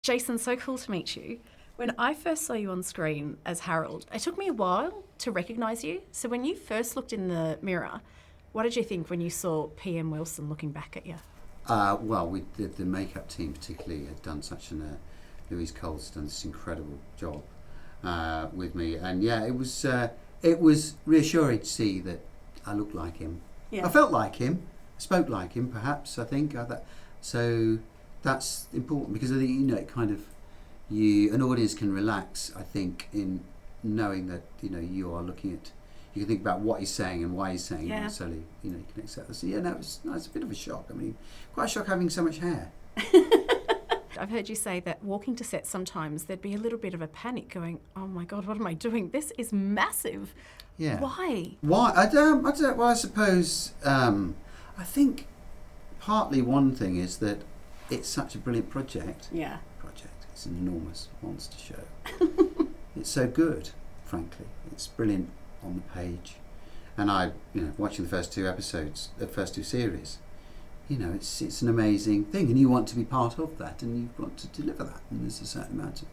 Jason, so cool to meet you. When I first saw you on screen as Harold, it took me a while to recognise you. So when you first looked in the mirror, what did you think when you saw PM Wilson looking back at you? Well, the makeup team particularly had done Louise Cole's done this incredible job with me. And yeah, it was reassuring to see that I looked like him. Yeah. I felt like him, spoke like him perhaps, I think. So that's important because I think, it kind of, an audience can relax, I think, in knowing that, you are looking at, you can think about what he's saying and why he's saying it, necessarily, you can accept that. So yeah, it's a bit of a shock. I mean, quite a shock having so much hair. I've heard you say that walking to set sometimes there'd be a little bit of a panic going, oh my God, what am I doing? This is massive. Yeah. Why? I don't, well, I suppose, I think partly one thing is that it's such a brilliant project. Yeah. It's an enormous monster show. It's so good, frankly. It's brilliant on the page. And watching the first two episodes, the first two series, it's an amazing thing, and you want to be part of that, and you want to deliver that, and there's a certain amount of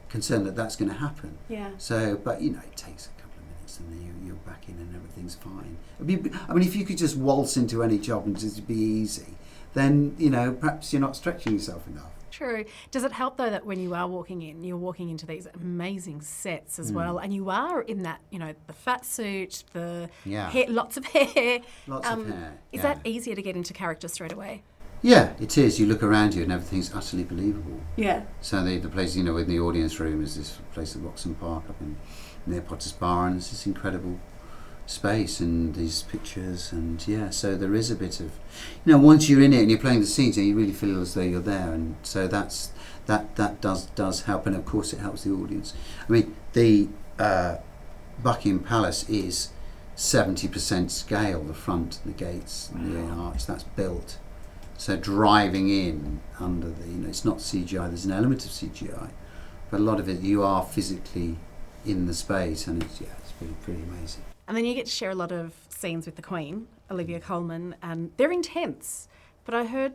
concern that that's going to happen. Yeah. So, but it takes a couple of minutes, and then you're back in, and everything's fine. I mean, if you could just waltz into any job and just be easy, then perhaps you're not stretching yourself enough. True. Does it help though that when you are walking in, you're walking into these amazing sets as well, and you are in that, the fat suit, the hair, lots of hair. Lots of hair. Is that easier to get into character straight away? Yeah, it is. You look around you and everything's utterly believable. Yeah. So the place, in the audience room is this place at Roxham Park up near Potter's Bar, and it's this incredible space and these pictures, and so there is a bit of, once you're in it and you're playing the scenes, you really feel as though you're there, and so that does help, and of course it helps the audience. I mean, the Buckingham Palace is 70% scale, the front, the gates, and the arch, that's built. So driving in under it's not CGI, there's an element of CGI, but a lot of it you are physically in the space, and it's pretty amazing. And then you get to share a lot of scenes with the Queen, Olivia Colman, and they're intense. But I heard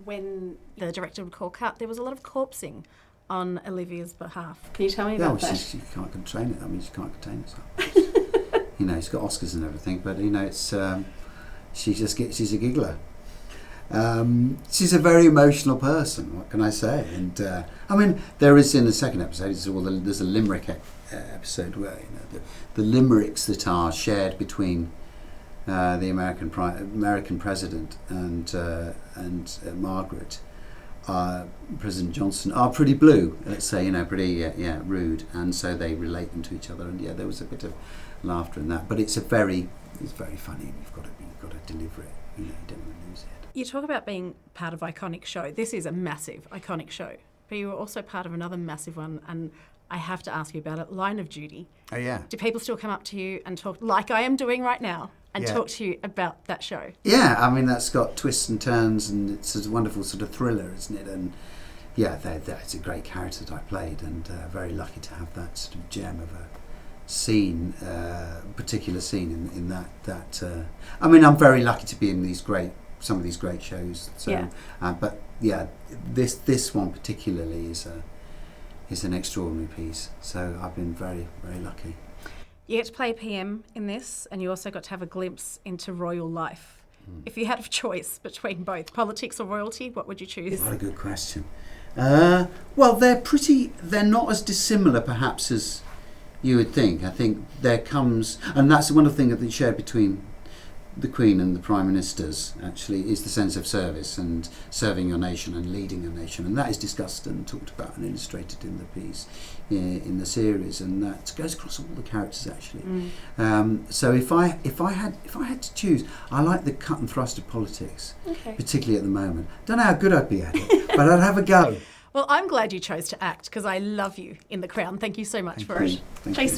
when the director would call cut, there was a lot of corpsing on Olivia's behalf. Can you tell me about that? She can't contain it. I mean, she can't contain herself. She's got Oscars and everything, but it's she's a giggler. She's a very emotional person. What can I say? And I mean, there is in the second episode. There's a limerick episode where the limericks that are shared between the American president and Margaret, President Johnson, are pretty blue. Let's say pretty rude, and so they relate them to each other. And there was a bit of laughter in that, but it's very funny. And you've got to deliver it. You don't want to lose it. You talk about being part of iconic show. This is a massive iconic show, but you were also part of another massive one, and I have to ask you about it, Line of Duty. Oh, yeah. Do people still come up to you and talk, like I am doing right now, and talk to you about that show? Yeah, I mean, that's got twists and turns, and it's a wonderful sort of thriller, isn't it? And it's a great character that I played, and very lucky to have that sort of gem of a scene, particular scene in that. I mean, I'm very lucky to be in some of these great shows. So, but this one particularly is an extraordinary piece. So I've been very, very lucky. You get to play PM in this, and you also got to have a glimpse into royal life. If you had a choice between both politics or royalty, what would you choose? What a good question. Well, they're not as dissimilar perhaps as you would think. I think there comes, and that's one of the things that they share between the Queen and the Prime Ministers, actually, is the sense of service and serving your nation and leading your nation, and that is discussed and talked about and illustrated in the piece, in the series, and that goes across all the characters actually. So if I had to choose, I like the cut and thrust of politics, particularly at the moment. Don't know how good I'd be at it, but I'd have a go. Well, I'm glad you chose to act, because I love you in The Crown. Thank you so much for it. Thank Jason. You.